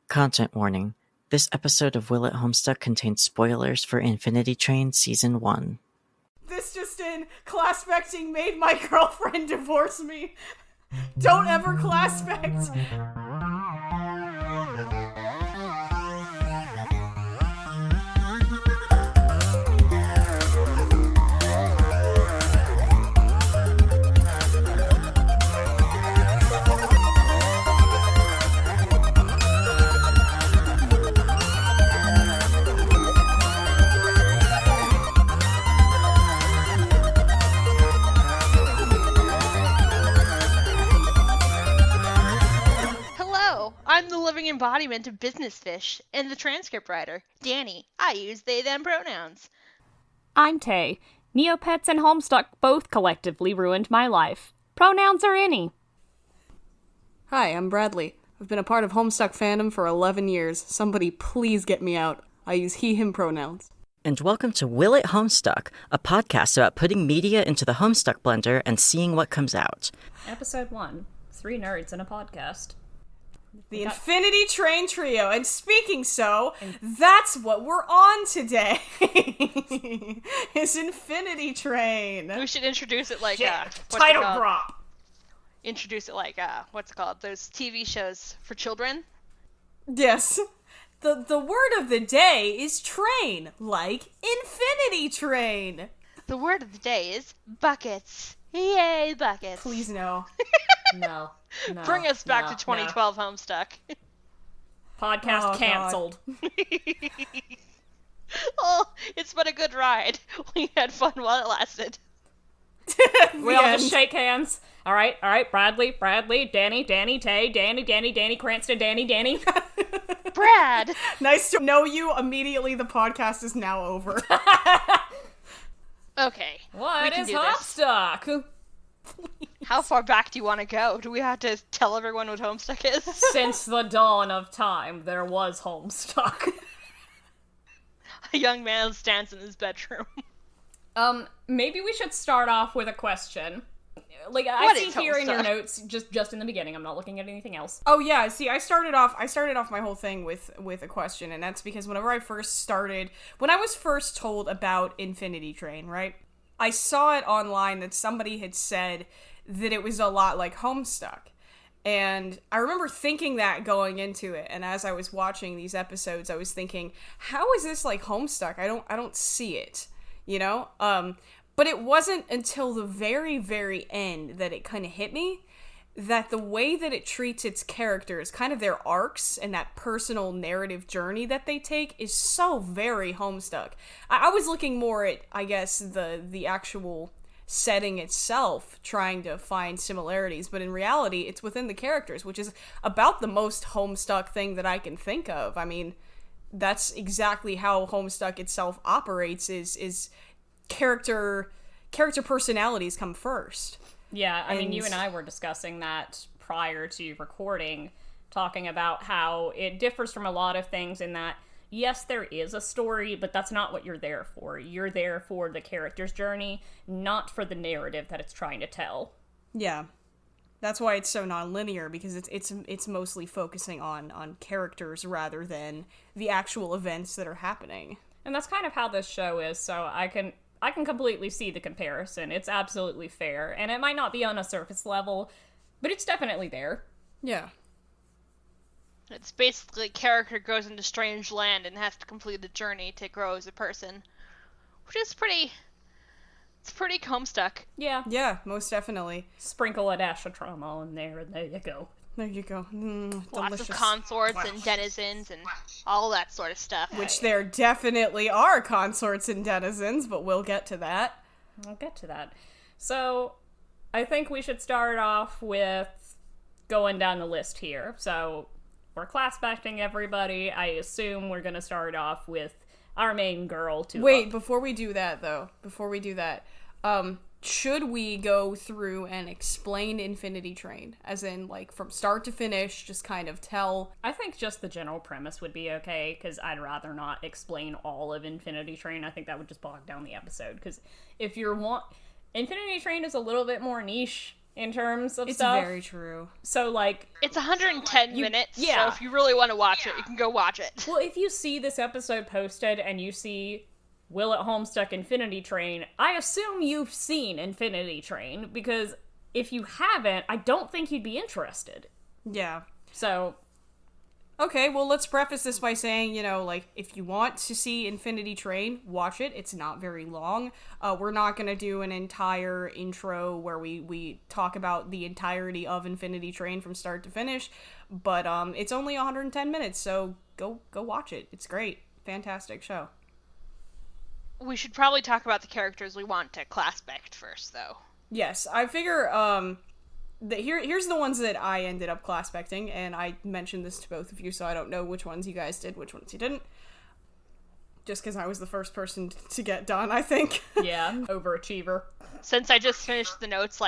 Content warning. This episode of Will It Homestuck contains spoilers for Infinity Train Season 1. This just in, class-specting made my girlfriend divorce me. Don't ever class-spect. I'm the living embodiment of business fish and the transcript writer. Danni. I use they them pronouns. I'm Tay. Neopets and Homestuck both collectively ruined my life. Pronouns are any. Hi, I'm Bradley. I've been a part of Homestuck fandom for 11 years. Somebody please get me out. I use he, him pronouns. And welcome to Will It Homestuck, a podcast about putting media into the Homestuck blender and seeing what comes out. Episode 1. 3 nerds in a podcast. The Infinity Train Trio, and speaking so, that's what we're on today. Is Infinity Train. We should introduce it like title drop. Introduce it like what's it called? Those TV shows for children. Yes. The word of the day is train, like Infinity Train. The word of the day is buckets. Yay, buckets. Please no. No. Bring us back to 2012 Homestuck. Podcast canceled. Oh, it's been a good ride. We had fun while it lasted. We all just shake hands. All right, Bradley, Danni, Tay, Danni, Cranston, Danni. Brad! Nice to know you. Immediately the podcast is now over. Okay. What is Homestuck? How far back do you want to go? Do we have to tell everyone what Homestuck is? Since the dawn of time, there was Homestuck. A young man stands in his bedroom. Maybe we should start off with a question. Like, What I is see here in your Homestuck? notes, just in the beginning, I'm not looking at anything else. Oh yeah, see, I started off my whole thing with a question, and that's because when I was first told about Infinity Train, right? I saw it online that somebody had said that it was a lot like Homestuck. And I remember thinking that going into it, and as I was watching these episodes, I was thinking, how is this like Homestuck? I don't see it, you know? But it wasn't until the very, very end that it kind of hit me that the way that it treats its characters, kind of their arcs and that personal narrative journey that they take is so very Homestuck. I was looking more at, I guess, the actual setting itself, trying to find similarities, but in reality, it's within the characters, which is about the most Homestuck thing that I can think of. I mean, that's exactly how Homestuck itself operates, is character personalities come first. Yeah, I mean, you and I were discussing that prior to recording, talking about how it differs from a lot of things in that, yes, there is a story, but that's not what you're there for. You're there for the character's journey, not for the narrative that it's trying to tell. Yeah. That's why it's so non-linear, because it's mostly focusing on characters rather than the actual events that are happening. And that's kind of how this show is, so I can completely see the comparison. It's absolutely fair, and it might not be on a surface level, but it's definitely there. Yeah. It's basically a character goes into strange land and has to complete a journey to grow as a person, which is pretty Homestuck. Yeah. Yeah, most definitely. Sprinkle a dash of trauma on there, and there you go. There you go. Lots Delicious. of consorts and denizens and all that sort of stuff. Which there definitely are consorts and denizens, but we'll get to that. I'll get to that. So, I think we should start off with going down the list here. So, we're class-backing everybody. I assume we're going to start off with our main girl. Wait, before we do that, should we go through and explain Infinity Train? As in, like, from start to finish, just kind of tell... I think just the general premise would be okay, because I'd rather not explain all of Infinity Train. I think that would just bog down the episode, because if Infinity Train is a little bit more niche in terms of It's stuff. very true. So, like, It's 110 minutes, yeah. so if you really want to watch it, you can go watch it. well, if you see this episode posted and you see Will It Homestuck Infinity Train, I assume you've seen Infinity Train, because if you haven't, I don't think you'd be interested. Yeah. So, Okay, well, let's preface this by saying, if you want to see Infinity Train, watch it. It's not very long. We're not going to do an entire intro where we talk about the entirety of Infinity Train from start to finish, but it's only 110 minutes, so go watch it. It's great. Fantastic show. We should probably talk about the characters we want to class-spect first, though. Yes, I figure, here's the ones that I ended up class-specting, and I mentioned this to both of you, so I don't know which ones you guys did, which ones you didn't. Just because I was the first person to get done, I think. yeah, overachiever. Since I just finished the notes,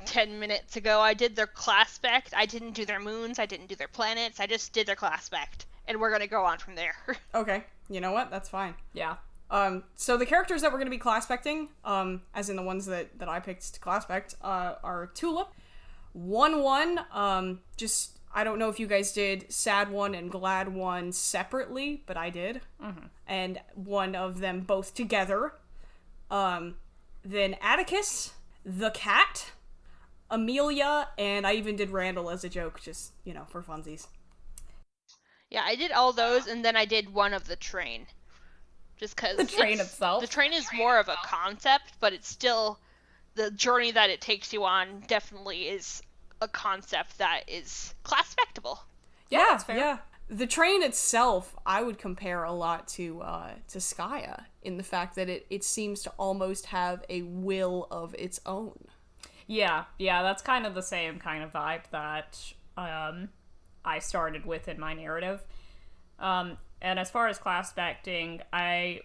10 minutes ago, I did their class-spect. I didn't do their moons, I didn't do their planets, I just did their class-spect. And we're gonna go on from there. Okay, you know what? That's fine. Yeah. So the characters that we're going to be class-specting, as in the ones that I picked to class-spect, are Tulip, 1-1, just, I don't know if you guys did Sad One and Glad One separately, but I did. Mm-hmm. And one of them both together. Then Atticus, the cat, Amelia, and I even did Randall as a joke, just, for funsies. Yeah, I did all those, and then I did one of the train. Just because The train itself. The train is more of a concept, but it's still the journey that it takes you on definitely is a concept that is class-spectable. Yeah, that's fair. Yeah. The train itself, I would compare a lot to Skaya in the fact that it seems to almost have a will of its own. Yeah, that's kind of the same kind of vibe that I started with in my narrative. And as far as class-specting, I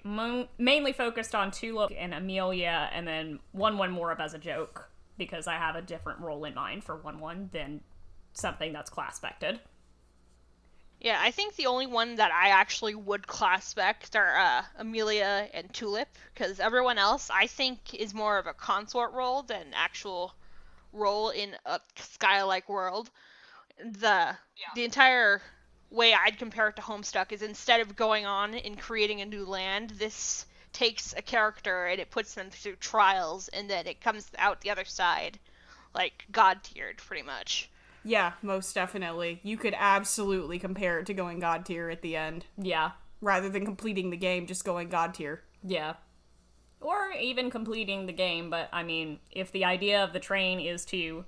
mainly focused on Tulip and Amelia, and then 1-1 more of as a joke, because I have a different role in mind for 1-1 than something that's class-spected. Yeah, I think the only one that I actually would class-spect are Amelia and Tulip, because everyone else, I think, is more of a consort role than actual role in a Sky-like world. The entire way I'd compare it to Homestuck is instead of going on and creating a new land, this takes a character and it puts them through trials, and then it comes out the other side, God-tiered, pretty much. Yeah, most definitely. You could absolutely compare it to going God tier at the end. Yeah. Rather than completing the game, just going God tier. Yeah. Or even completing the game, but, I mean, if the idea of the train is to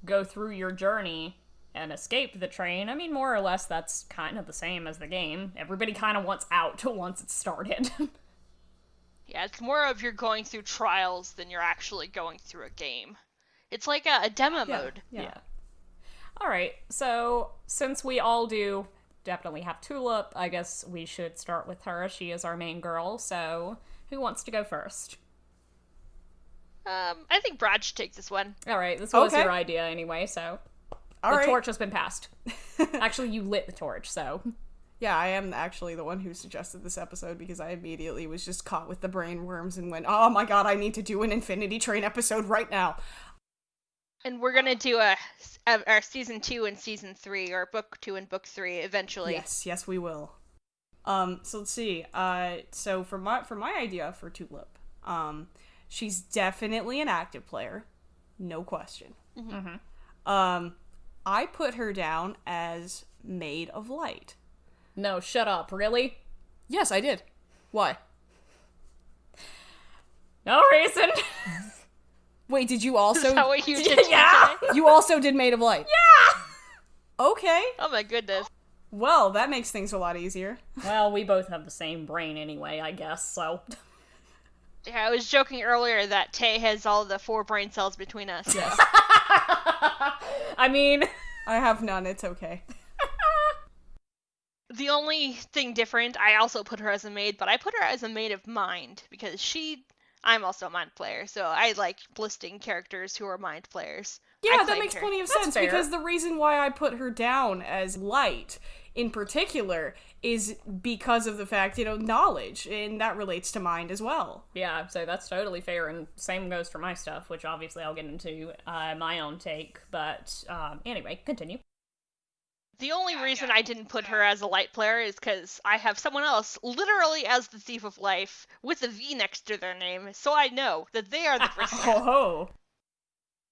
go through your journey and escape the train, I mean, more or less that's kind of the same as the game. Everybody kind of wants out once it's started. Yeah, it's more of you're going through trials than you're actually going through a game. It's like a demo mode. Yeah. Alright, so since we all do definitely have Tulip, I guess we should start with her. She is our main girl, so who wants to go first? I think Brad should take this one. Alright, this was Okay. your idea anyway, so All the right. torch has been passed. Actually, you lit the torch, so... Yeah, I am actually the one who suggested this episode because I immediately was just caught with the brain worms and went, oh my god, I need to do an Infinity Train episode right now. And we're gonna do our season 2 and season 3, or book 2 and book 3 eventually. Yes, we will. So let's see. So for my idea for Tulip, she's definitely an active player, no question. Mm-hmm. I put her down as Maid of Light. No, shut up, really? Yes, I did. Why? No reason! Wait, did you also? Is that what you did? Yeah! today? You also did Maid of Light. Yeah! Okay. Oh my goodness. Well, that makes things a lot easier. Well, we both have the same brain anyway, I guess, so... Yeah, I was joking earlier that Tay has all the 4 brain cells between us. Yes. I mean... I have none. It's okay. The only thing different, I also put her as a maid, but I put her as a maid of mind, because I'm also a mind player, so I like listing characters who are mind players. Yeah, I that makes her. plenty of That's sense, fair. because the reason why I put her down as light, in particular, is because of the fact, knowledge, and that relates to mind as well. Yeah, so that's totally fair, and same goes for my stuff, which obviously I'll get into my own take, but anyway, continue. The only reason I didn't put her as a light player is because I have someone else literally as the Thief of Life with a V next to their name, so I know that they are the person. Oh,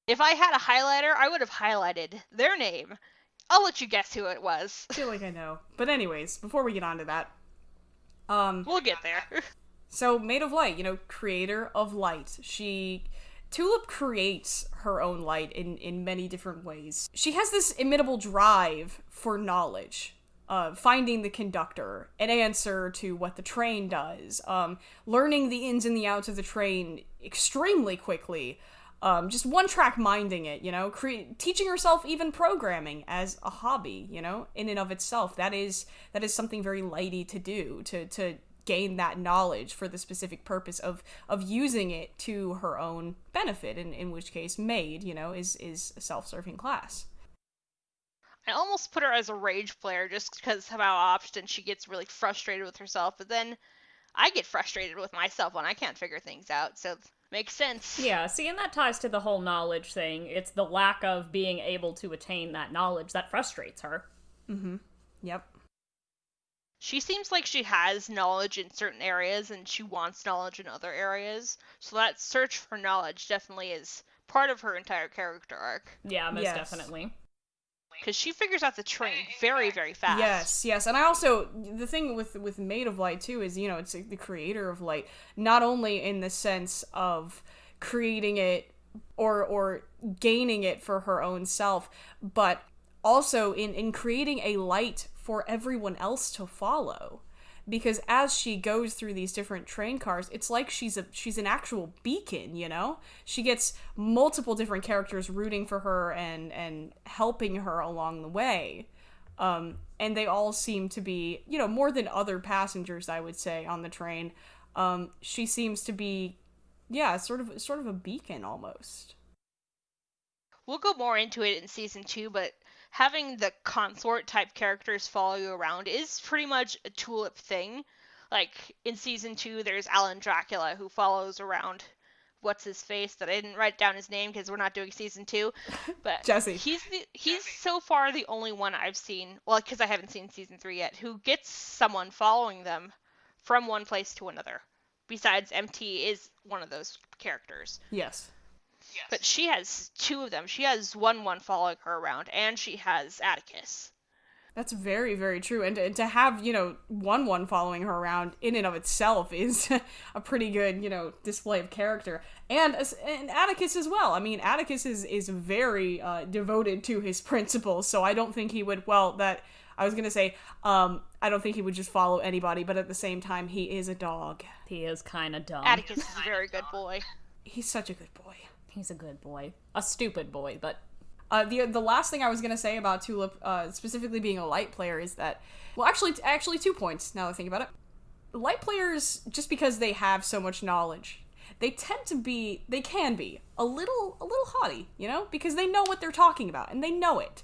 If I had a highlighter, I would have highlighted their name. I'll let you guess who it was. I feel like I know. But anyways, before we get on to that, We'll get there. so Maid of Light, creator of light. Tulip creates her own light in many different ways. She has this imitable drive for knowledge, finding the conductor, an answer to what the train does, learning the ins and the outs of the train extremely quickly, just one-track minding it, teaching herself even programming as a hobby, in and of itself. That is something very lighty to do, to gain that knowledge for the specific purpose of using it to her own benefit, in which case Maid, is a self-serving class. I almost put her as a rage player just because of how often she gets really frustrated with herself, but then I get frustrated with myself when I can't figure things out, so makes sense. Yeah, see, and that ties to the whole knowledge thing. It's the lack of being able to attain that knowledge that frustrates her. Mm-hmm. Yep. She seems like she has knowledge in certain areas and she wants knowledge in other areas. So that search for knowledge definitely is part of her entire character arc. Yeah, most Yes. definitely. Because she figures out the train very, very fast. Yes. And I also, the thing with Maid of Light, too, is, it's the creator of light, not only in the sense of creating it or gaining it for her own self, but also in creating a light for everyone else to follow. Because as she goes through these different train cars, it's like she's an actual beacon, She gets multiple different characters rooting for her and helping her along the way. And they all seem to be, more than other passengers, I would say, on the train. She seems to be, sort of a beacon almost. We'll go more into it in season 2, but having the consort type characters follow you around is pretty much a Tulip thing. Like in season 2, there's Alan Dracula who follows around what's his face that I didn't write down his name because we're not doing season 2. But Jesse. He's so far the only one I've seen, well, because I haven't seen season 3 yet, who gets someone following them from one place to another. Besides, MT is one of those characters. Yes. But she has 2 of them. She has one following her around, and she has Atticus. That's very, very true. And to have, one following her around in and of itself is a pretty good, display of character. And Atticus as well. I mean, Atticus is very devoted to his principles, so I don't think he would, I don't think he would just follow anybody, but at the same time, he is a dog. He is kind of dumb. Atticus is a very good boy. He's such a good boy. He's a good boy. A stupid boy, but... The last thing I was going to say about Tulip, specifically being a light player, is that... Well, actually 2 points, now that I think about it. Light players, just because they have so much knowledge, they can be a little haughty, because they know what they're talking about, and they know it.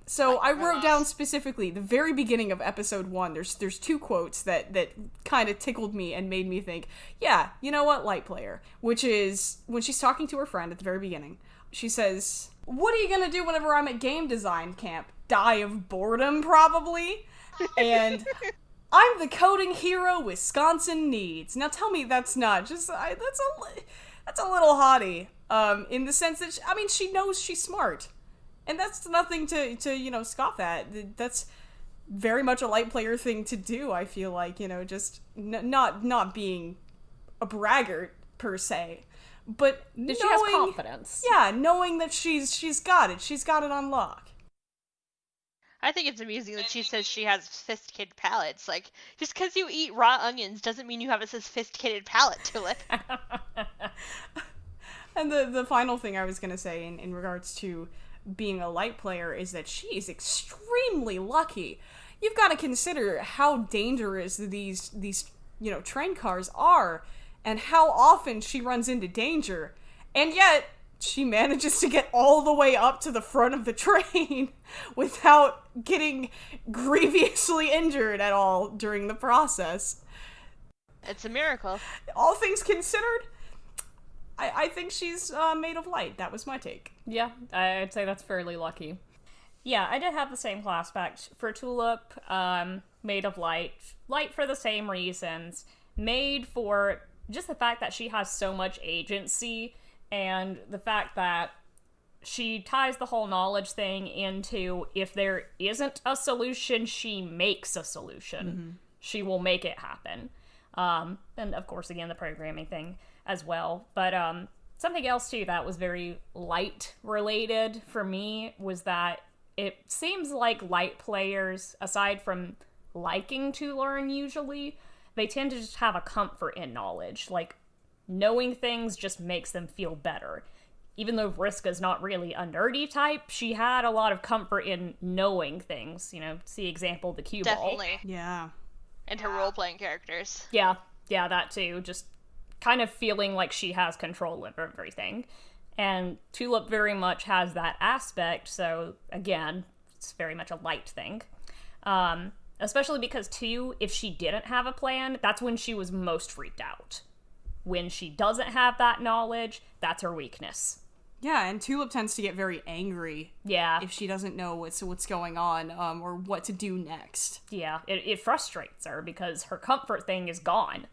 So I wrote down specifically the very beginning of episode 1. There's 2 quotes that kind of tickled me and made me think, yeah, you know what, light player. Which is when she's talking to her friend at the very beginning. She says, "What are you gonna do whenever I'm at game design camp? Die of boredom, probably." And I'm the coding hero Wisconsin needs. Now tell me that's not just that's a little haughty. In the sense that she knows she's smart. And that's nothing to scoff at. That's very much a light player thing to do, I feel like, just not being a braggart, per se. But she has confidence. Yeah, knowing that she's got it. She's got it on lock. I think it's amusing that she says she has sophisticated palates. Like, just because you eat raw onions doesn't mean you have a sophisticated palate, Tulip. And the final thing I was going to say in regards to being a light player is that she is extremely lucky. You've got to consider how dangerous these train cars are and how often she runs into danger. And yet she manages to get all the way up to the front of the train without getting grievously injured at all during the process. It's a miracle. All things considered, I think she's Maid of Light. That was my take. Yeah, I'd say that's fairly lucky. Yeah, I did have the same class spec for Tulip, Maid of Light. Light for the same reasons. Maid for just the fact that she has so much agency, and the fact that she ties the whole knowledge thing into, if there isn't a solution, she makes a solution. Mm-hmm. She will make it happen. And of course, again, the programming thing as well. But something else, too, that was very Light related for me was that it seems like Light players, aside from liking to learn usually, they tend to just have a comfort in knowledge. Like, knowing things just makes them feel better. Even though Vriska's not really a nerdy type, she had a lot of comfort in knowing things. You know, see example, the cue ball. Definitely. Yeah. And her role-playing characters. Yeah, that too. Just kind of feeling like she has control over everything. And Tulip very much has that aspect, so again, it's very much a Light thing. Especially because, too, if she didn't have a plan, that's when she was most freaked out. When she doesn't have that knowledge, that's her weakness. Yeah, and Tulip tends to get very angry. Yeah. If she doesn't know what's going on, or what to do next. Yeah, it frustrates her because her comfort thing is gone.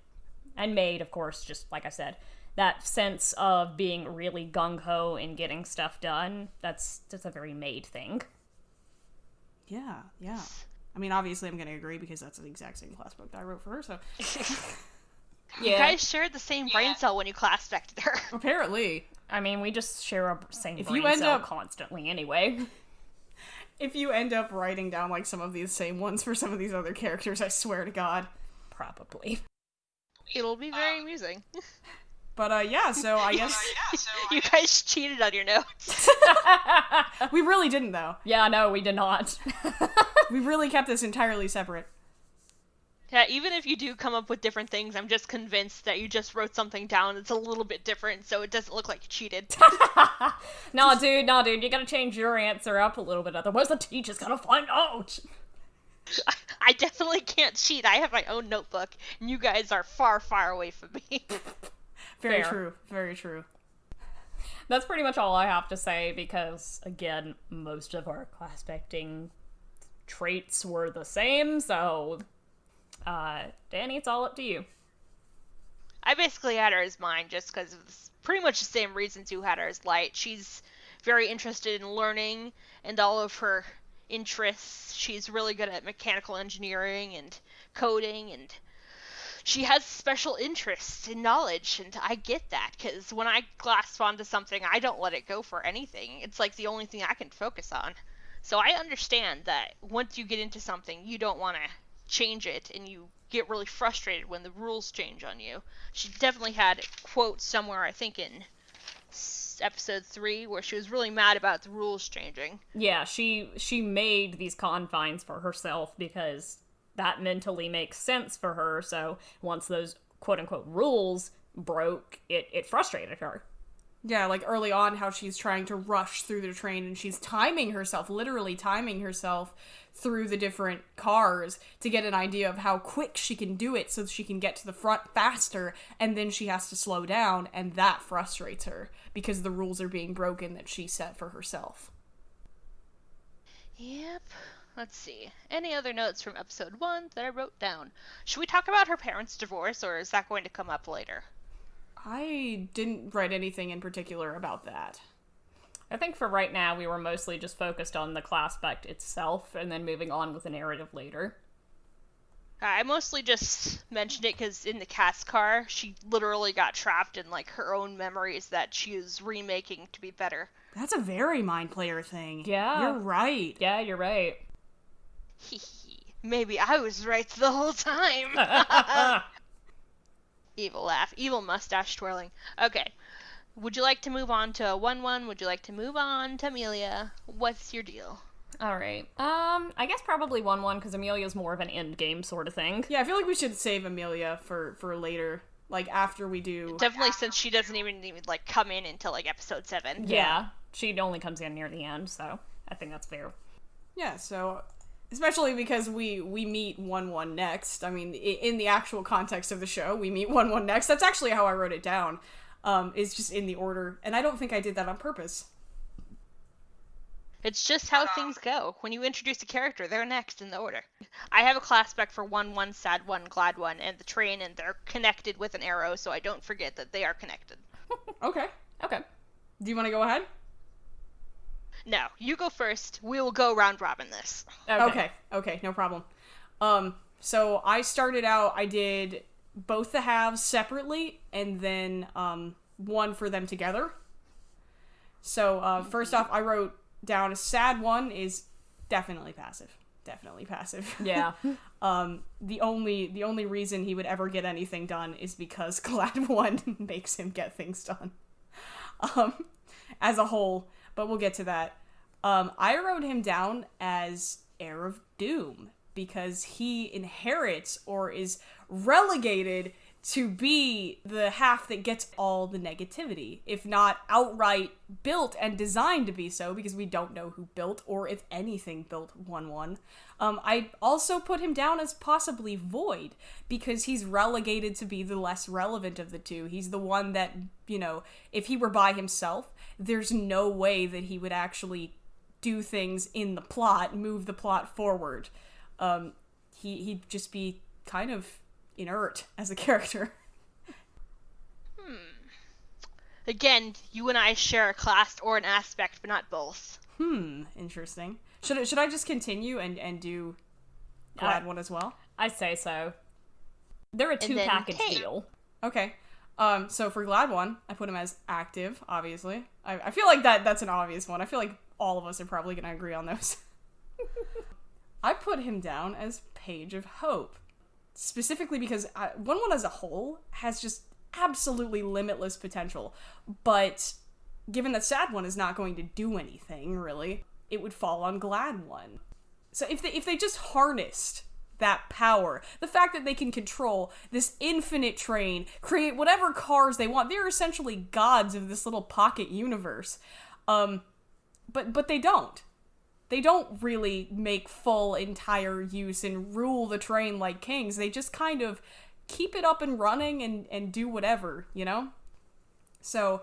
And Maid, of course, just like I said, that sense of being really gung-ho and getting stuff done, that's a very Maid thing. Yeah. I mean, obviously I'm going to agree because that's the exact same class book that I wrote for her, so... You guys shared the same brain cell when you class spec'd her. Apparently. I mean, we just share a same If brain you end cell up- constantly anyway. If you end up writing down, like, some of these same ones for some of these other characters, I swear to God. Probably. It'll be very amusing. But, yeah, so I guess... You guys cheated on your notes. We really didn't, though. Yeah, no, we did not. We really kept this entirely separate. Yeah, even if you do come up with different things, I'm just convinced that you just wrote something down that's a little bit different, so it doesn't look like you cheated. No, dude, you gotta change your answer up a little bit, otherwise the teacher's gonna find out. I definitely can't cheat. I have my own notebook, and you guys are far, far away from me. Very Fair. true. Very true. That's pretty much all I have to say, because, again, most of our class specting traits were the same, so... Danny, it's all up to you. I basically had her as mine just because of pretty much the same reasons you had her as Light. She's very interested in learning and all of her interests. She's really good at mechanical engineering and coding, and she has special interests in knowledge, and I get that, because when I grasp onto something, I don't let it go for anything. It's like the only thing I can focus on. So I understand that once you get into something, you don't want to change it, and you get really frustrated when the rules change on you. She definitely had quotes somewhere, I think in episode 3, where she was really mad about the rules changing. Yeah, she made these confines for herself because that mentally makes sense for her, so once those quote-unquote rules broke, it frustrated her. Yeah, like early on, how she's trying to rush through the train and she's timing herself, literally timing herself through the different cars to get an idea of how quick she can do it so she can get to the front faster, and then she has to slow down, and that frustrates her because the rules are being broken that she set for herself. Yep. Let's see. Any other notes from episode 1 that I wrote down? Should we talk about her parents' divorce, or is that going to come up later? I didn't write anything in particular about that. I think for right now, we were mostly just focused on the class spec itself, and then moving on with the narrative later. I mostly just mentioned it because in the cast car, she literally got trapped in, like, her own memories that she is remaking to be better. That's a very mind player thing. Yeah. You're right. Yeah, you're right. Maybe I was right the whole time. Evil laugh. Evil mustache twirling. Okay. Would you like to move on to 1-1? Would you like to move on to Amelia? What's your deal? Alright. I guess probably 1-1, because Amelia's more of an end game sort of thing. Yeah, I feel like we should save Amelia for later. Like, after we do... Definitely, since she doesn't even like come in until like episode 7. Yeah, she only comes in near the end, so I think that's fair. Yeah, so... Especially because we meet 1-1 next. I mean, in the actual context of the show, we meet 1-1 next. That's actually how I wrote it down. It's just in the order. And I don't think I did that on purpose. It's just how things go. When you introduce a character, they're next in the order. I have a class spec for 1-1, Sad 1, Glad 1, and the train, and they're connected with an arrow, so I don't forget that they are connected. Okay. Okay. Do you want to go ahead? No, you go first. We will go round robin this. Okay, no problem. So I started out, I did both the halves separately, and then, one for them together. So, first off, I wrote down a Sad 1 is definitely passive. Definitely passive. Yeah. The only reason he would ever get anything done is because Glad 1 makes him get things done. As a whole, but we'll get to that. I wrote him down as Heir of Doom because he inherits or is relegated to be the half that gets all the negativity, if not outright built and designed to be so, because we don't know who built or if anything built 1-1. I also put him down as possibly Void, because he's relegated to be the less relevant of the two. He's the one that, you know, if he were by himself, there's no way that he would actually do things in the plot, move the plot forward. He'd just be kind of inert as a character. Again, you and I share a class or an aspect, but not both. Interesting. Should I just continue and do Glad 1 as well? I'd say so. They're a 2-package deal. Okay. So for Glad 1, I put him as active, obviously. I feel like that's an obvious one. I feel like all of us are probably going to agree on those. I put him down as Page of Hope. Specifically because 1-1 as a whole has just absolutely limitless potential. But given that Sad 1 is not going to do anything, really, it would fall on Glad 1. So if they just harnessed that power, the fact that they can control this infinite train, create whatever cars they want, they're essentially gods of this little pocket universe. But they don't. They don't really make full, entire use and rule the train like kings. They just kind of keep it up and running and do whatever, you know? So,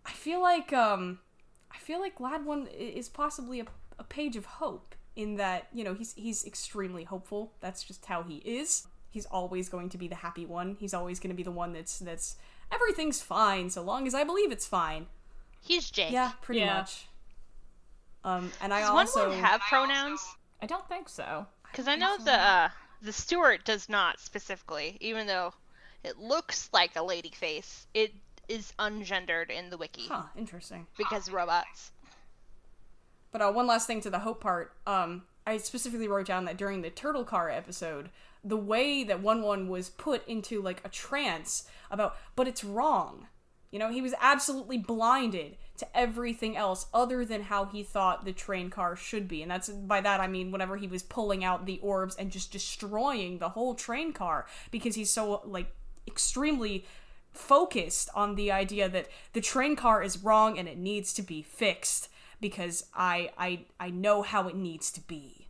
I feel like Glad 1 is possibly a Page of Hope, in that, you know, he's extremely hopeful. That's just how he is. He's always going to be the happy one. He's always going to be the one that's everything's fine so long as I believe it's fine. He's Jake. Yeah, pretty much. And I Does also 1-1 have pronouns? I don't think so. Because I know the Stewart does not specifically, even though it looks like a lady face. It is ungendered in the wiki. Huh, interesting. Because robots. But one last thing to the hope part. I specifically wrote down that during the Turtle Car episode, the way that 1-1 was put into like a trance about, but it's wrong. You know, he was absolutely blinded to everything else other than how he thought the train car should be. And by that I mean whenever he was pulling out the orbs and just destroying the whole train car, because he's so, like, extremely focused on the idea that the train car is wrong and it needs to be fixed because I know how it needs to be.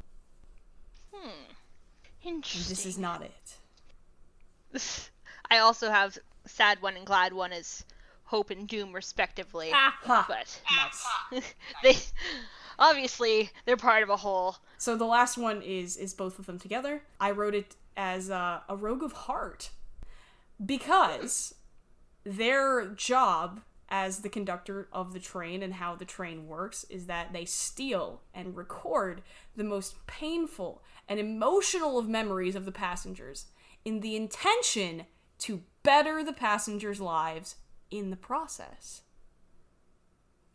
Interesting. And this is not it. I also have Sad 1 and Glad 1 as Hope and Doom respectively, but they obviously they're part of a whole. So the last one is both of them together. I wrote it as a Rogue of Heart because their job as the conductor of the train and how the train works is that they steal and record the most painful and emotional of memories of the passengers in the intention to better the passengers' lives in the process.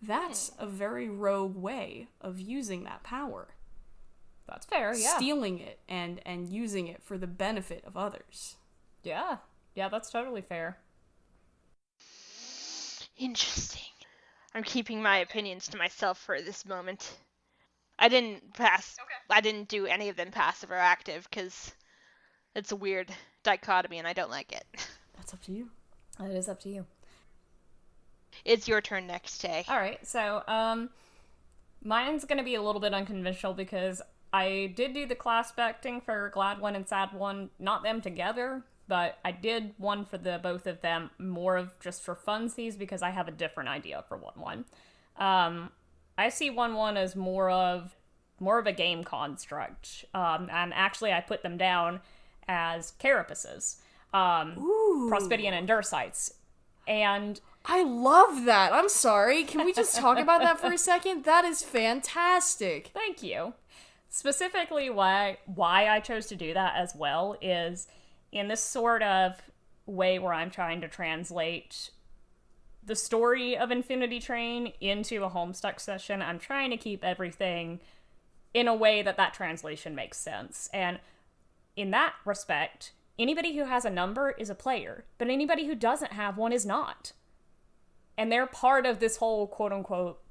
That's a very rogue way of using that power. That's fair, yeah. Stealing it and using it for the benefit of others. Yeah, that's totally fair. Interesting. I'm keeping my opinions to myself for this moment. I didn't do any of them passive or active because it's a weird dichotomy and I don't like it. That's up to you. It is up to you. It's your turn next, Tay. All right, so mine's gonna be a little bit unconventional because I did do the class specting for Glad One and Sad One, not them together, but I did one for the both of them, more of just for funsies because I have a different idea for 1-1. I see 1-1 as more of a game construct, and actually I put them down as carapaces, Prospidian and Dursites, and I love that. I'm sorry. Can we just talk about that for a second? That is fantastic. Thank you. Specifically, why I chose to do that as well is in this sort of way where I'm trying to translate the story of Infinity Train into a Homestuck session. I'm trying to keep everything in a way that translation makes sense. And in that respect, anybody who has a number is a player, but anybody who doesn't have one is not. And they're part of this whole quote-unquote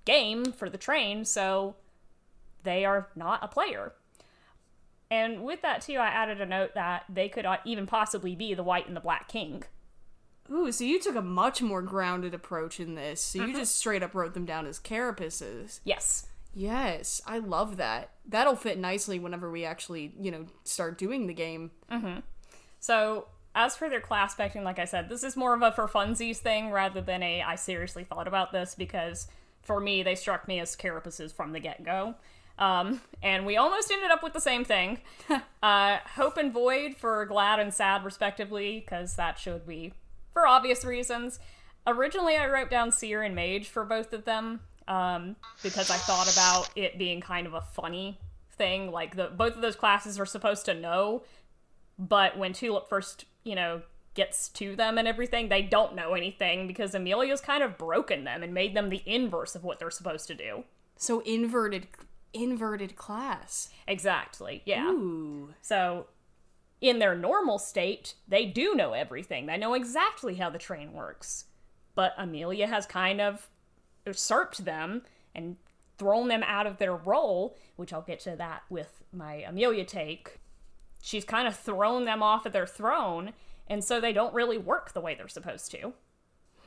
game for the train, so they are not a player. And with that, too, I added a note that they could even possibly be the White and the Black King. Ooh, so you took a much more grounded approach in this. So you just straight up wrote them down as carapaces. Yes. Yes, I love that. That'll fit nicely whenever we actually, start doing the game. So, as for their class specting, like I said, this is more of a for funsies thing rather than I seriously thought about this because, for me, they struck me as carapaces from the get-go. And we almost ended up with the same thing. Hope and Void for Glad and Sad, respectively, because that should be, for obvious reasons. Originally, I wrote down Seer and Mage for both of them, because I thought about it being kind of a funny thing. Like, both of those classes are supposed to know, but when Tulip first, gets to them and everything, they don't know anything because Amelia's kind of broken them and made them the inverse of what they're supposed to do. So inverted class. Exactly, yeah. Ooh. So, in their normal state, they do know everything. They know exactly how the train works. But Amelia has kind of usurped them and thrown them out of their role, which I'll get to that with my Amelia take. She's kind of thrown them off of their throne, and so they don't really work the way they're supposed to.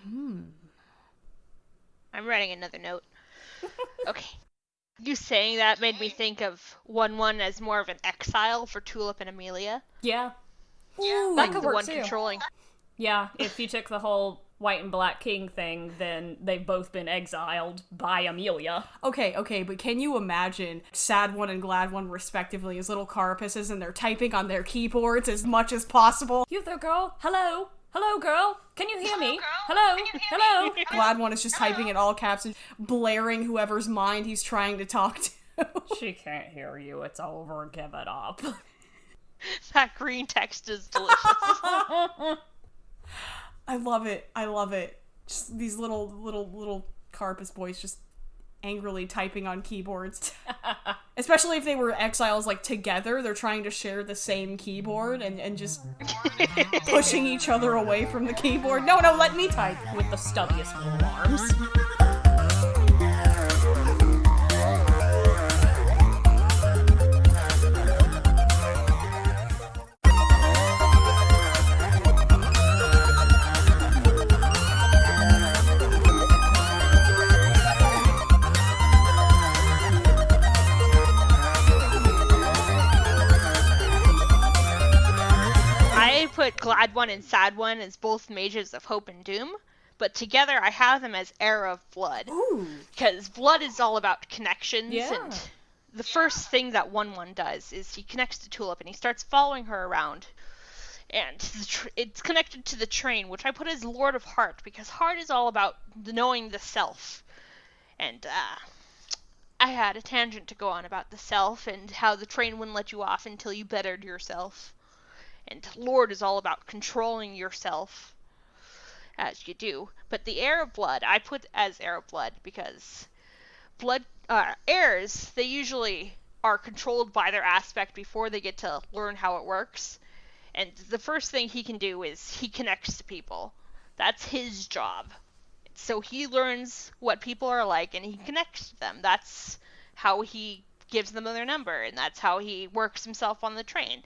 I'm writing another note. Okay. You saying that made me think of 1-1 as more of an exile for Tulip and Amelia. Yeah. Ooh. That Like could the work one too. controlling. Yeah, if you took the whole White and Black King thing, then they've both been exiled by Amelia. Okay, but can you imagine Sad One and Glad One, respectively, as little carapaces, and they're typing on their keyboards as much as possible? You there, girl? Hello? Hello, girl? Can you hear me? Hello? Hello? Glad One is just typing in all caps and blaring whoever's mind he's trying to talk to. She can't hear you. It's over. Give it up. That green text is delicious. I love it. Just these little carapace boys just angrily typing on keyboards. Especially if they were exiles, like, together. They're trying to share the same keyboard and just pushing each other away from the keyboard. No, let me type. With the stubbiest little arms. I put Glad One and Sad One as both mages of hope and doom, but together I have them as Heir of Blood. Ooh. Because blood is all about connections, Yeah. and the first thing that 1-1 does is he connects to Tulip and he starts following her around. And it's connected to the train, which I put as Lord of Heart, because Heart is all about knowing the self. And I had a tangent to go on about the self and how the train wouldn't let you off until you bettered yourself. And Lord is all about controlling yourself as you do. But the Heir of Blood, I put as Heir of Blood because heirs, they usually are controlled by their aspect before they get to learn how it works. And the first thing he can do is he connects to people. That's his job. So he learns what people are like and he connects to them. That's how he gives them their number, and that's how he works himself on the train.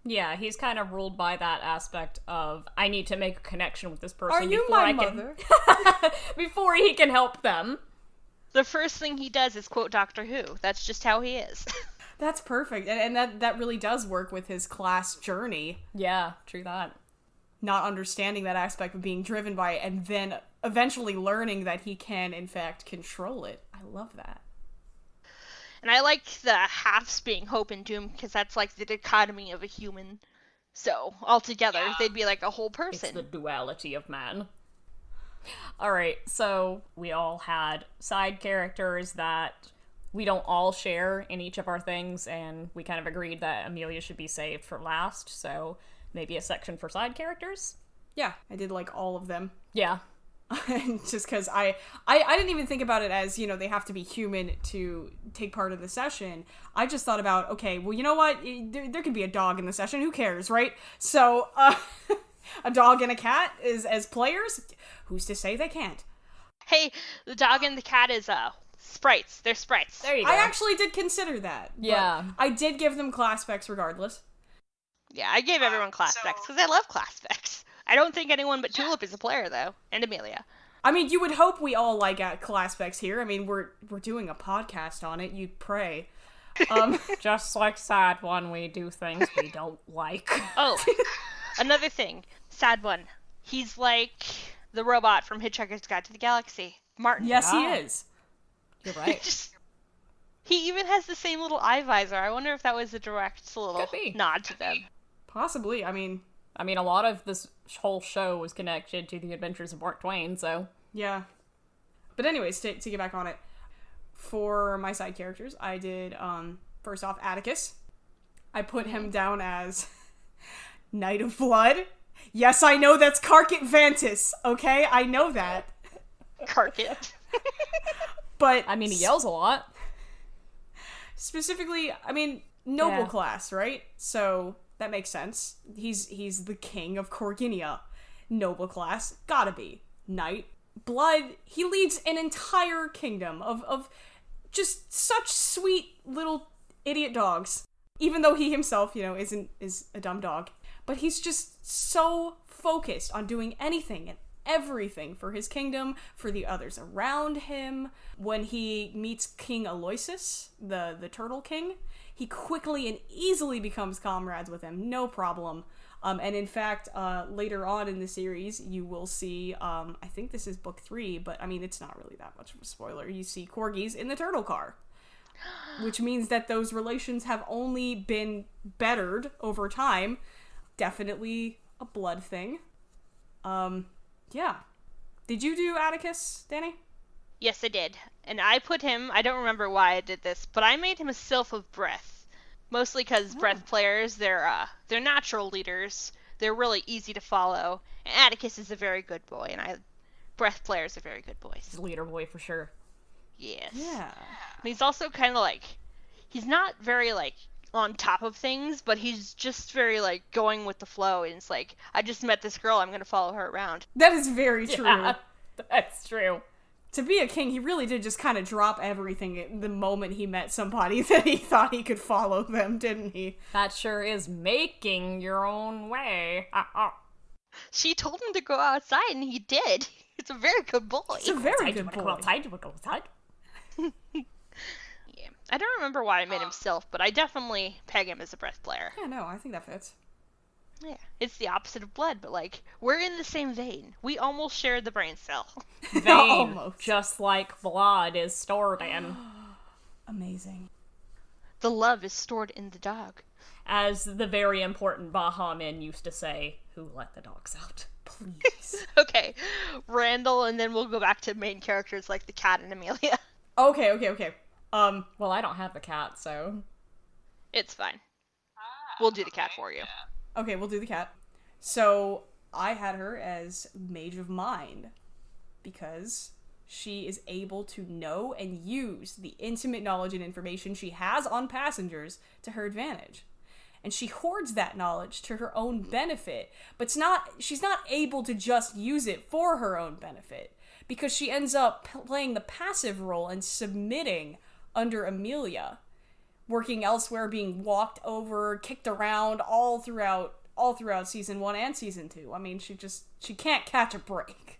Yeah, he's kind of ruled by that aspect of, I need to make a connection with this person Are you before my I mother? can before he can help them. The first thing he does is quote Doctor Who. That's just how he is. That's perfect. And that really does work with his class journey. Yeah, true that. Not understanding that aspect of being driven by it and then eventually learning that he can, in fact, control it. I love that. And I like the halves being hope and doom because that's like the dichotomy of a human. So, altogether, they'd be like a whole person. It's the duality of man. Alright, so we all had side characters that we don't all share in each of our things, and we kind of agreed that Amelia should be saved for last, so maybe a section for side characters? Yeah, I did like all of them. Yeah. Just because I didn't even think about it as, you know, they have to be human to take part of the session. I just thought about, okay, well, you know what? There could be a dog in the session. Who cares, right? So, a dog and a cat as players? Who's to say they can't? Hey, the dog and the cat is, sprites. They're sprites. There you go. I actually did consider that. Yeah. I did give them class specs regardless. Yeah, I gave everyone class specs because I love class specs. I don't think anyone but Tulip is a player, though, and Amelia. I mean, you would hope we all like class specs here. I mean, we're doing a podcast on it. You'd pray. Just like Sad One, we do things we don't like. Oh, another thing. Sad One. He's like the robot from Hitchhiker's Guide to the Galaxy. Martin. Yes, Yeah. he is. You're right. He even has the same little eye visor. I wonder if that was a direct little Could be. nod to them. Possibly. I mean, a lot of this whole show was connected to the adventures of Mark Twain, so... yeah. But anyways, to get back on it, for my side characters, I did, first off, Atticus. I put him down as Knight of Blood. Yes, I know that's Carket Vantis, okay? I know that. Carket. But... I mean, he yells a lot. Specifically, I mean, noble Yeah. class, right? So... that makes sense. He's the king of Corginia. Noble class. Gotta be. Knight. Blood. He leads an entire kingdom of just such sweet little idiot dogs. Even though he himself, you know, is a dumb dog. But he's just so focused on doing anything and everything for his kingdom, for the others around him. When he meets King Aloysius, the Turtle King, he quickly and easily becomes comrades with him, no problem. And in fact, later on in the series, you will see, I think this is book 3, but I mean, it's not really that much of a spoiler. You see corgis in the turtle car, which means that those relations have only been bettered over time. Definitely a blood thing. Yeah. Did you do Atticus, Danni? Yes, I did. And I put him, I don't remember why I did this, but I made him a Sylph of Breath. Mostly because Breath players, they're natural leaders. They're really easy to follow. And Atticus is a very good boy, and Breath players are very good boys. He's a leader boy for sure. Yes. Yeah. And he's also kind of like, he's not very like on top of things, but he's just very like going with the flow, and it's like, I just met this girl, I'm gonna follow her around. That is very true. Yeah, that's true. To be a king, he really did just kind of drop everything the moment he met somebody that he thought he could follow them, didn't he? That sure is making your own way. She told him to go outside, and he did. It's a very good boy. It's a very good boy. Outside, you wanna go outside? Yeah. I don't remember why I made him Sylph, but I definitely peg him as a Breath player. Yeah, no, I think that fits. Yeah. It's the opposite of Blood, but like, we're in the same vein. We almost share the brain cell. Vein, Almost. just like blood is stored in. Amazing. The love is stored in the dog. As the very important Baha men used to say, who let the dogs out? Please. Okay, Randall, and then we'll go back to main characters like the cat and Amelia. Okay. Well, I don't have a cat, so... It's fine. We'll do the cat for you. Okay, we'll do the cat. So, I had her as Mage of Mind, because she is able to know and use the intimate knowledge and information she has on passengers to her advantage. And she hoards that knowledge to her own benefit, but she's not able to just use it for her own benefit, because she ends up playing the passive role and submitting under Amelia, working elsewhere, being walked over, kicked around all throughout season 1 and season 2. I mean, she can't catch a break.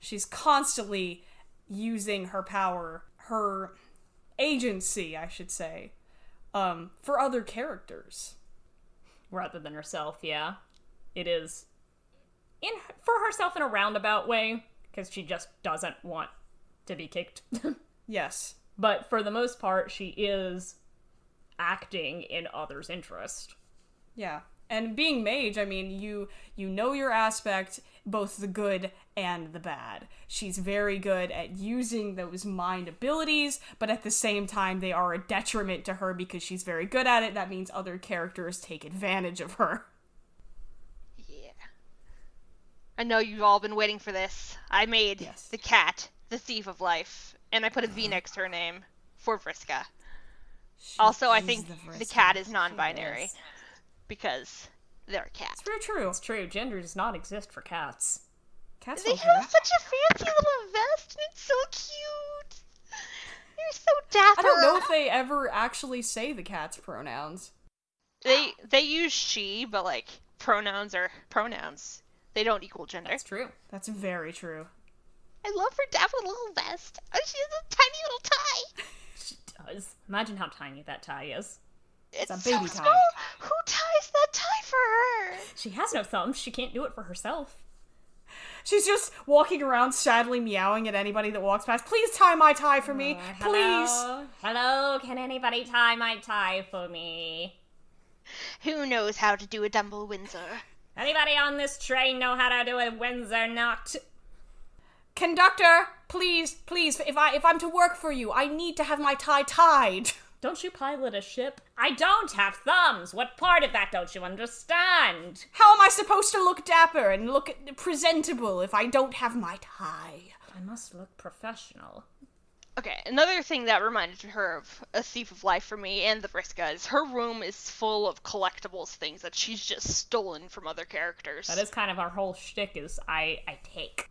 She's constantly using her power, her agency, I should say, for other characters. Rather than herself, yeah. It is for herself in a roundabout way, because she just doesn't want to be kicked. Yes. But for the most part, she is acting in others' interest. Yeah. And being mage, I mean, you know your aspect, both the good and the bad. She's very good at using those mind abilities, but at the same time, they are a detriment to her because she's very good at it. That means other characters take advantage of her. Yeah. I know you've all been waiting for this. I made the cat the thief of life, and I put a V next to her name for Vriska. Also, I think the cat is non-binary. Because they're a cat. It's very true. It's true. Gender does not exist for cats. Cats They don't have care. such a fancy little vest, and it's so cute. They're so dapper. I don't know if they ever actually say the cat's pronouns. They use she, but like pronouns are pronouns. They don't equal gender. That's true. That's very true. I love her dapper little vest. Oh, she has a tiny little tie. She does. Imagine how tiny that tie is. It's a so baby tie. small. Who ties that tie for her? She has no thumbs. She can't do it for herself. She's just walking around sadly meowing at anybody that walks past. Please tie my tie for me. Please. Hello, can anybody tie my tie for me? Who knows how to do a Dumble Windsor? Anybody on this train know how to do a Windsor knot? Conductor, please, if I'm to work for you, I need to have my tie tied. Don't you pilot a ship? I don't have thumbs! What part of that don't you understand? How am I supposed to look dapper and look presentable if I don't have my tie? I must look professional. Okay, another thing that reminded her of a thief of life for me and the Vriska is her room is full of collectibles, things that she's just stolen from other characters. That is kind of our whole shtick is I take.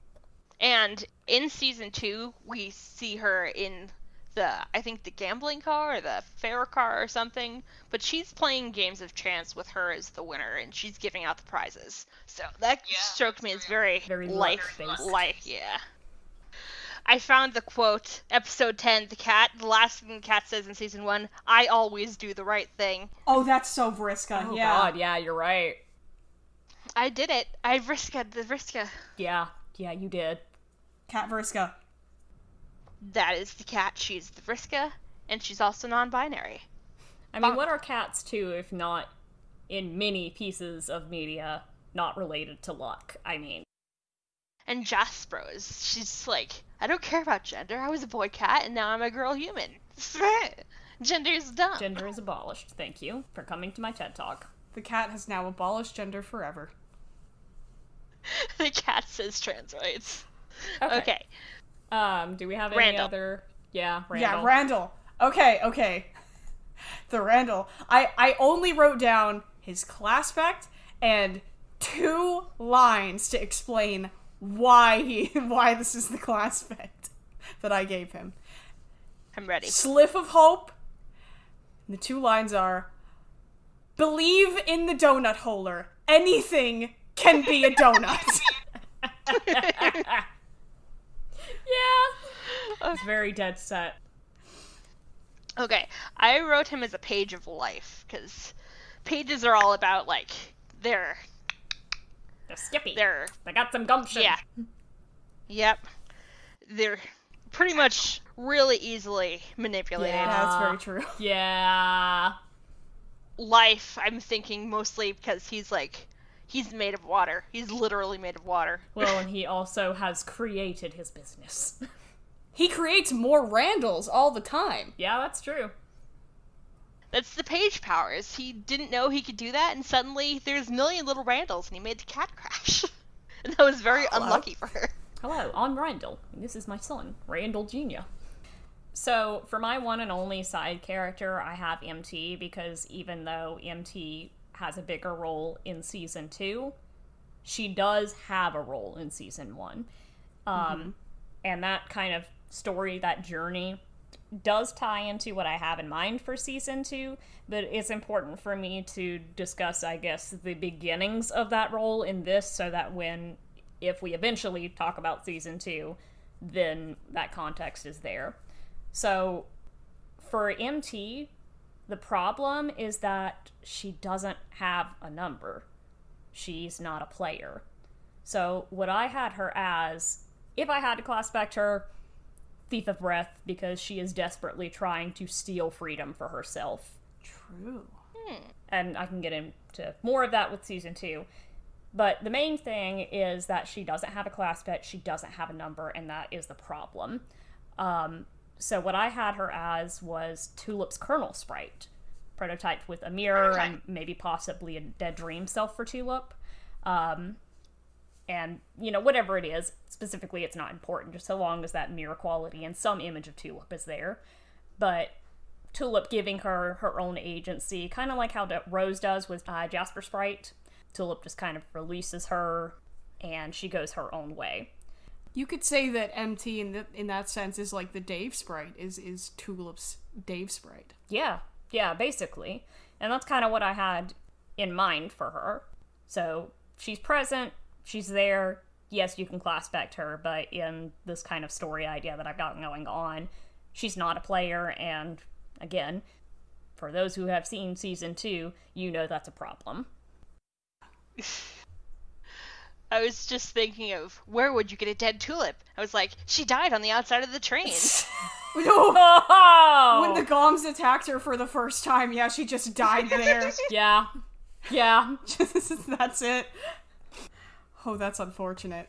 And in season 2, we see her in I think the gambling car or the fair car or something, but she's playing games of chance with her as the winner, and she's giving out the prizes. So that struck me as very life-based. Yeah. I found the quote, episode 10, the last thing the cat says in season 1, I always do the right thing. Oh, that's so Vriska, Oh yeah. god, yeah, you're right. I did it. I Vriska'd the Vriska. Yeah, you did. Cat Vriska. That is the cat. She's the Vriska, and she's also non-binary. I mean, what are cats too, if not, in many pieces of media, not related to luck? I mean. And Jaspros, she's like, I don't care about gender. I was a boy cat, and now I'm a girl human. Gender is dumb. Gender is abolished. Thank you for coming to my TED Talk. The cat has now abolished gender forever. The cat says trans rights. Okay. Do we have any other? Yeah, Randall. Yeah, Randall. Okay. The Randall. I only wrote down his class spect and 2 lines to explain why this is the class spect that I gave him. I'm ready. Sliff of hope. And the 2 lines are, believe in the donut holer. Anything can be a donut. Yeah. It's very dead set. Okay, I wrote him as a page of life, because pages are all about, like, they're skippy. They got some gumption. Yeah. Yep. They're pretty much really easily manipulated. Yeah, that's very true. Yeah. Life, I'm thinking mostly because he's made of water. He's literally made of water. Well, and he also has created his business. He creates more Randalls all the time. Yeah, that's true. That's the page powers. He didn't know he could do that, and suddenly there's a million little Randalls, and he made the cat crash. And that was very unlucky for her. Hello, I'm Randall. This is my son, Randall Jr. So, for my one and only side character, I have MT, because even though MT has a bigger role in season 2, she does have a role in season 1. And that kind of story, that journey, does tie into what I have in mind for season 2, but it's important for me to discuss, I guess, the beginnings of that role in this, so that if we eventually talk about season 2, then that context is there. So, for MT, the problem is that she doesn't have a number. She's not a player. So, what I had her as, if I had to class back to her, Thief of Breath, because she is desperately trying to steal freedom for herself. True. And I can get into more of that with season 2. But the main thing is that she doesn't have a class bet, she doesn't have a number, and that is the problem. So what I had her as was Tulip's Colonel Sprite, prototyped with a mirror and maybe possibly a dead dream self for Tulip. And, whatever it is, specifically it's not important, just so long as that mirror quality and some image of Tulip is there. But Tulip giving her her own agency, kind of like how Rose does with Jasper Sprite. Tulip just kind of releases her, and she goes her own way. You could say that MT in that sense is like the Dave Sprite, is Tulip's Dave Sprite. Yeah, basically. And that's kind of what I had in mind for her. So, she's present, she's there, yes, you can class back to her, but in this kind of story idea that I've got going on, she's not a player, and again, for those who have seen season 2, that's a problem. I was just thinking of, where would you get a dead tulip? I was like, she died on the outside of the train. Oh! When the Gamzee attacked her for the first time, yeah, she just died there. Yeah. That's it. Oh, that's unfortunate.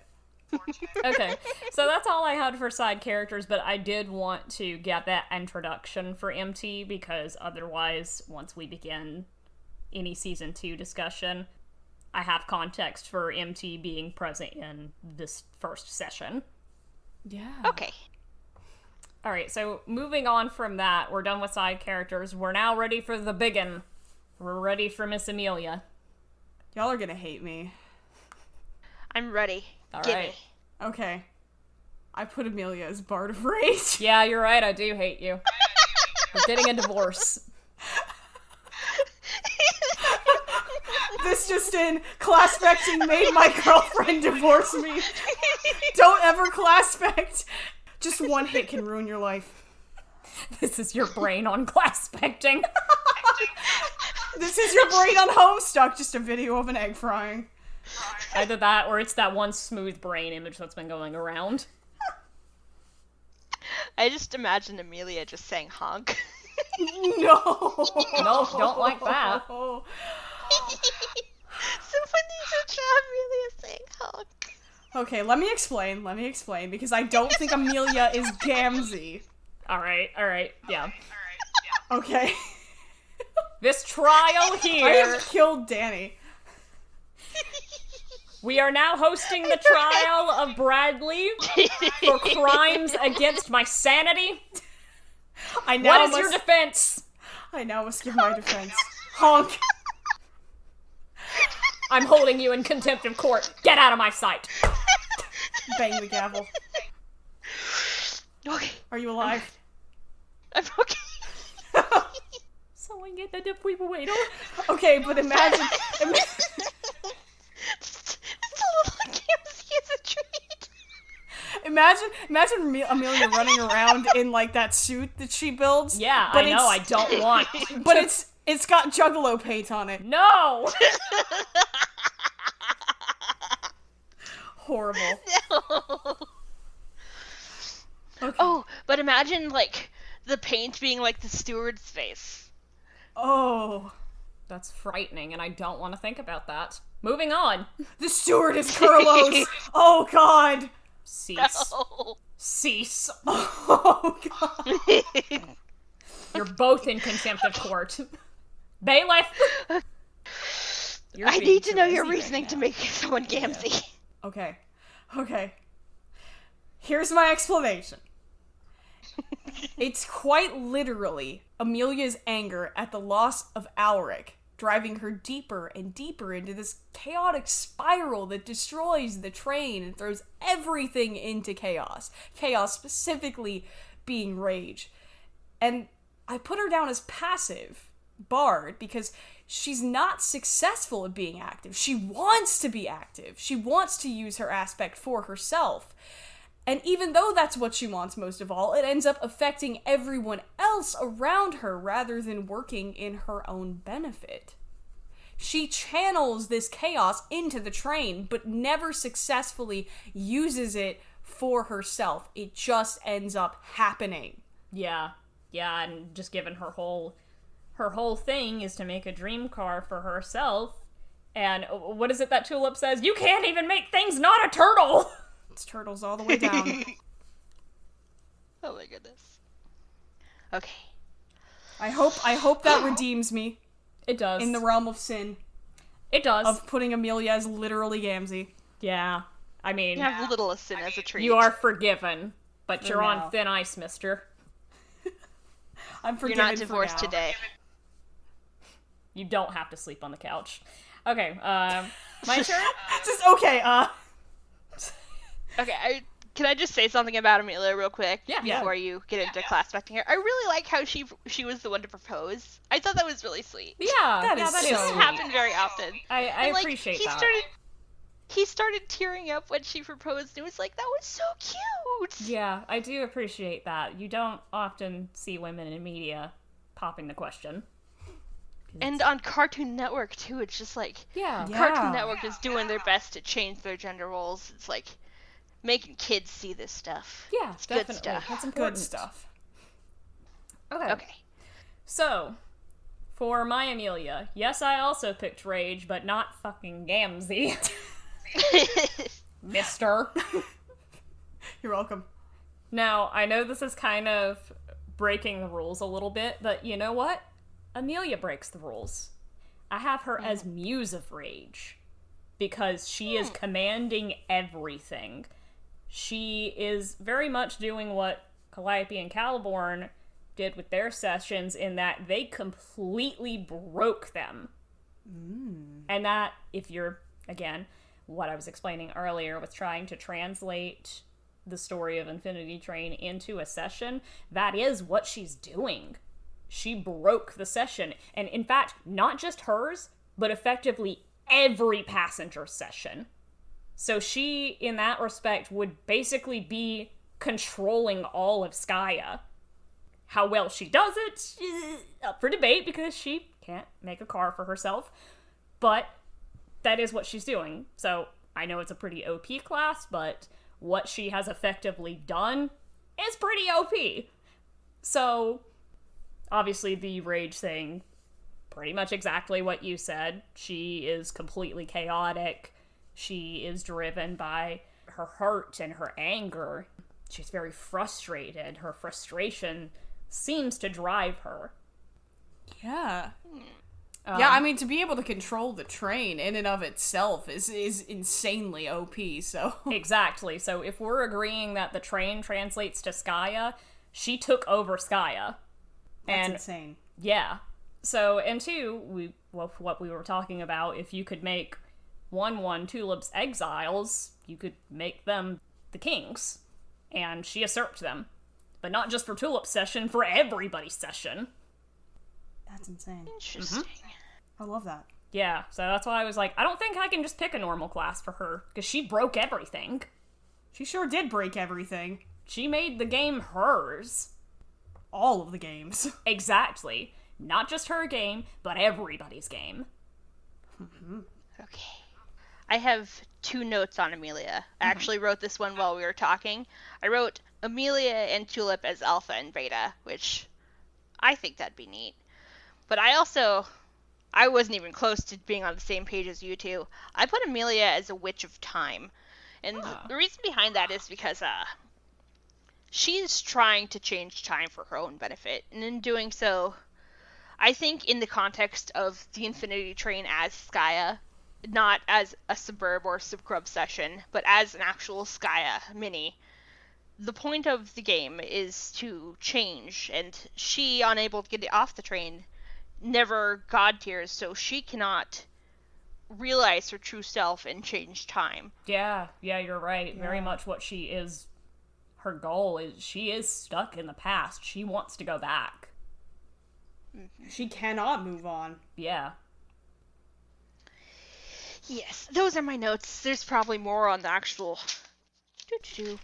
Okay, so that's all I had for side characters, but I did want to get that introduction for MT, because otherwise, once we begin any season 2 discussion, I have context for MT being present in this first session. Yeah. Okay. Alright, so moving on from that, we're done with side characters. We're now ready for the biggin. We're ready for Miss Amelia. Y'all are gonna hate me. I'm ready. All Give right. me. Okay. I put Amelia as Bard of Rage. Yeah, you're right, I do hate you. We're getting a divorce. This just in, class-specting made my girlfriend divorce me. Don't ever class-spect. Just one hit can ruin your life. This is your brain on class-specting. This is your brain on Homestuck, just a video of an egg frying. Either that, or it's that one smooth brain image that's been going around. I just imagine Amelia just saying honk. No, don't like that. Somebody should show Amelia saying honk. Okay, let me explain, because I don't think Amelia is Gamzee. Alright, yeah. Okay. This trial I here, have killed Danni. we are now hosting the trial of Bradley for crimes against my sanity. What is your defense? I now must give my defense. Honk. I'm holding you in contempt of court. Get out of my sight. Bang the gavel. Okay. Are you alive? I'm okay. Someone get the defibrillator. Okay, but imagine It's a little Gamzee as a treat. Imagine Amelia running around in like that suit that she builds. Yeah, but I know, I don't want. But it's got Juggalo paint on it. No! Horrible. No. Okay. Oh, but imagine like the paint being like the steward's face. Oh. That's frightening, and I don't want to think about that. Moving on. The steward is Kurlos. Oh god. Cease. No. Cease. Oh god. You're both in contempt of court. Bailiff! I need to know your reasoning to make someone Gamzee. Okay. Here's my explanation. It's quite literally Amelia's anger at the loss of Alric driving her deeper and deeper into this chaotic spiral that destroys the train and throws everything into chaos. Chaos specifically being rage. And I put her down as passive bard because she's not successful at being active. She wants to be active. She wants to use her aspect for herself. And even though that's what she wants most of all, it ends up affecting everyone else around her rather than working in her own benefit. She channels this chaos into the train, but never successfully uses it for herself. It just ends up happening. Yeah, and just given her whole thing is to make a dream car for herself. And what is it that Tulip says? You can't even make things not a turtle! It's turtles all the way down. Oh my goodness. Okay. I hope that redeems me. It does. In the realm of sin. It does. Of putting Amelia as literally Gamzee. Yeah. I mean... You have little sin as a treat. You are forgiven, but you're on thin ice, mister. I'm forgiven. You're not divorced for now. today. You don't have to sleep on the couch. Okay, my turn? Just, okay, Okay, can I just say something about Amelia real quick? Yeah. Before you get into class affecting her? I really like how she was the one to propose. I thought that was really sweet. Yeah, that is It so doesn't sweet. happen very often. I And, like, appreciate he that. He started tearing up when she proposed, and it was like, that was so cute! Yeah, I do appreciate that. You don't often see women in media popping the question. And on Cartoon Network, too, it's just like... Yeah. Cartoon Network is doing their best to change their gender roles. It's like making kids see this stuff. Yeah, it's definitely. good stuff. That's important. Good stuff. Okay. So, for my Amelia, yes, I also picked Rage, but not fucking Gamzee. Mister. You're welcome. Now, I know this is kind of breaking the rules a little bit, but you know what? Amelia breaks the rules. I have her as Muse of Rage, because she is commanding everything. She is very much doing what Calliope and Caliborn did with their sessions, in that they completely broke them. And that, if you're, again, what I was explaining earlier with trying to translate the story of Infinity Train into a session, that is what she's doing. She broke the session. And in fact, not just hers, but effectively every passenger's session. So she, in that respect, would basically be controlling all of Skya. How well she does it, up for debate, because she can't make a car for herself. But that is what she's doing. So I know it's a pretty OP class, but what she has effectively done is pretty OP. So, obviously the Rage thing, pretty much exactly what you said. She is completely chaotic. She is driven by her hurt and her anger. She's very frustrated. Her frustration seems to drive her. Yeah. Yeah, I mean, to be able to control the train in and of itself is insanely OP, so... Exactly. So if we're agreeing that the train translates to Skya, she took over Skya. That's insane. Yeah. So, and two, what we were talking about, if you could make 1/1 Tulip's exiles, you could make them the kings. And she usurped them. But not just for Tulip's session, for everybody's session. That's insane. Interesting. I love that. Yeah, so that's why I was like, I don't think I can just pick a normal class for her, because she broke everything. She sure did break everything. She made the game hers. All of the games. Exactly. Not just her game, but everybody's game. Okay. I have 2 notes on Amelia. I actually wrote this one while we were talking. I wrote Amelia and Tulip as Alpha and Beta, which I think that'd be neat. But I wasn't even close to being on the same page as you two. I put Amelia as a Witch of Time. And the reason behind that is because she's trying to change time for her own benefit. And in doing so, I think in the context of the Infinity Train as Skya, not as a Suburb or Subgrub session, but as an actual Skya mini, the point of the game is to change. And she, unable to get off the train, never god tiers, so she cannot realize her true self and change time. Yeah, you're right. Yeah. Very much what she is her goal is she is stuck in the past. She wants to go back. She cannot move on. Yeah. Yes, those are my notes. There's probably more on the actual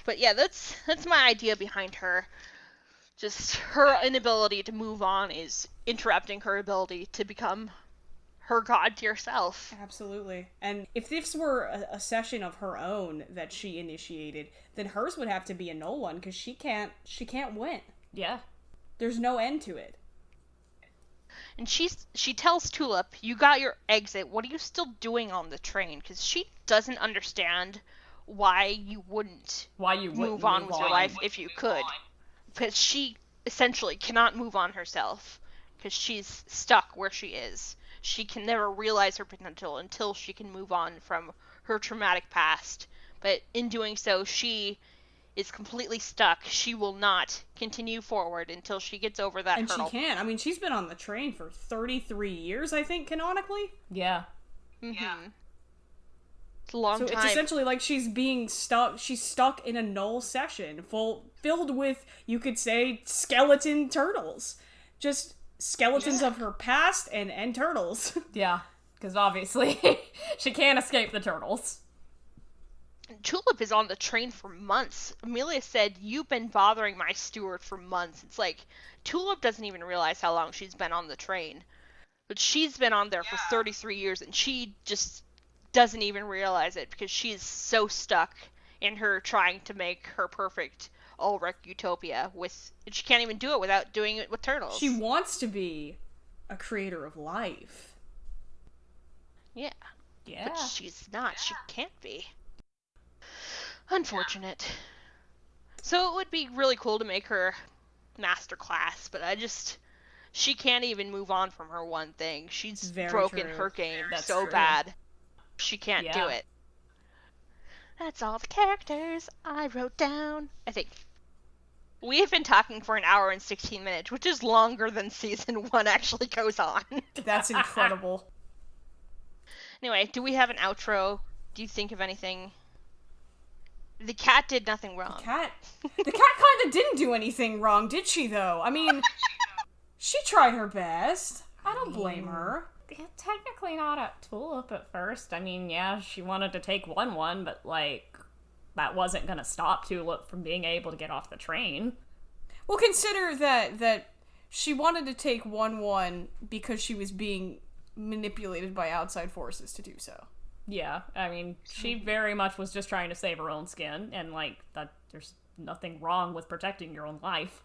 but yeah, that's my idea behind her. Just her inability to move on is interrupting her ability to become her god to herself. Absolutely. And if this were a session of her own that she initiated, then hers would have to be a null one, because she can't win. Yeah. There's no end to it. And she tells Tulip, "You got your exit. What are you still doing on the train?" Because she doesn't understand why you wouldn't move on with your life if you could. Because she essentially cannot move on herself. Because she's stuck where she is. She can never realize her potential until she can move on from her traumatic past. But in doing so, she is completely stuck. She will not continue forward until she gets over that hurdle. And she can't. I mean, she's been on the train for 33 years, I think, canonically. Yeah. Yeah. It's a long time. So it's essentially like she's stuck in a null session filled with, you could say, skeleton turtles. Just skeletons of her past and turtles. Yeah. Because obviously she can't escape the turtles. Tulip is on the train for months. Amelia said, "You've been bothering my steward for months." It's like, Tulip doesn't even realize how long she's been on the train. But she's been on there for 33 years, and she just doesn't even realize it, because she's so stuck in her trying to make her perfect Ulrich utopia and she can't even do it without doing it with turtles. She wants to be a creator of life. Yeah. Yeah. But she's not. She can't be. Unfortunate. So it would be really cool to make her master class, but she can't even move on from her one thing. She's broken her game so bad. She can't do it. That's all the characters I wrote down. I think we have been talking for an hour and 16 minutes, which is longer than season 1 actually goes on. That's incredible. Anyway, do we have an outro? Do you think of anything? The cat did nothing wrong. The cat kind of didn't do anything wrong, did she, though? I mean, she tried her best. I don't blame her. Yeah, technically not at Tulip at first. I mean, yeah, she wanted to take 1-1, but, like, that wasn't gonna stop Tulip from being able to get off the train. Well, consider that she wanted to take 1-1 because she was being manipulated by outside forces to do so. Yeah, I mean, she very much was just trying to save her own skin, and, like, that there's nothing wrong with protecting your own life.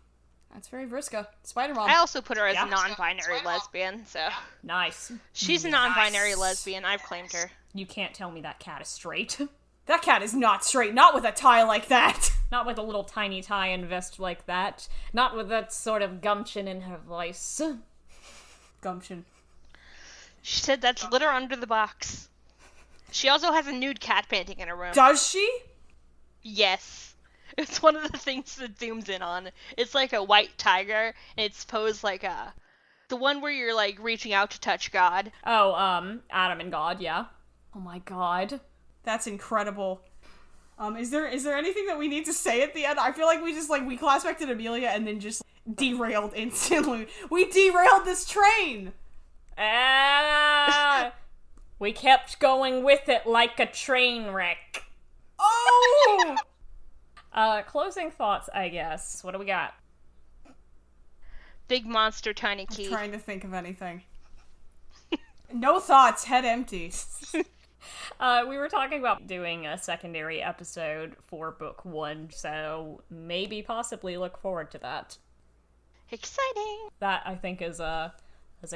That's very Vriska. Spider-Mom. I also put her as a non-binary lesbian, so... Nice. She's a non-binary lesbian. I've claimed her. You can't tell me that cat is straight. That cat is not straight. Not with a tie like that. Not with a little tiny tie and vest like that. Not with that sort of gumption in her voice. Gumption. She said that's litter under the box. She also has a nude cat painting in her room. Does she? Yes. It's one of the things that zooms in on. It's like a white tiger, and it's posed like the one where you're, like, reaching out to touch God. Oh, Adam and God, yeah. Oh my god. That's incredible. Is there anything that we need to say at the end? I feel like we just, we class-backed Amelia and then just derailed instantly. We derailed this train! We kept going with it like a train wreck. Oh! Closing thoughts, I guess. What do we got? Big monster, tiny key. I'm trying to think of anything. No thoughts, head empty. We were talking about doing a secondary episode for book 1, so maybe possibly look forward to that. Exciting! That, I think, is a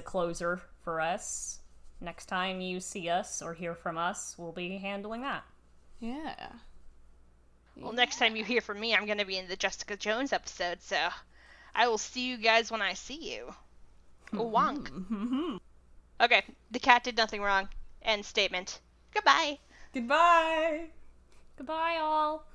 closer for us. Next time you see us or hear from us, we'll be handling that. Yeah. Well, next time you hear from me, I'm going to be in the Jessica Jones episode, so I will see you guys when I see you. Wonk. Okay, the cat did nothing wrong. End statement. Goodbye. Goodbye. Goodbye, all.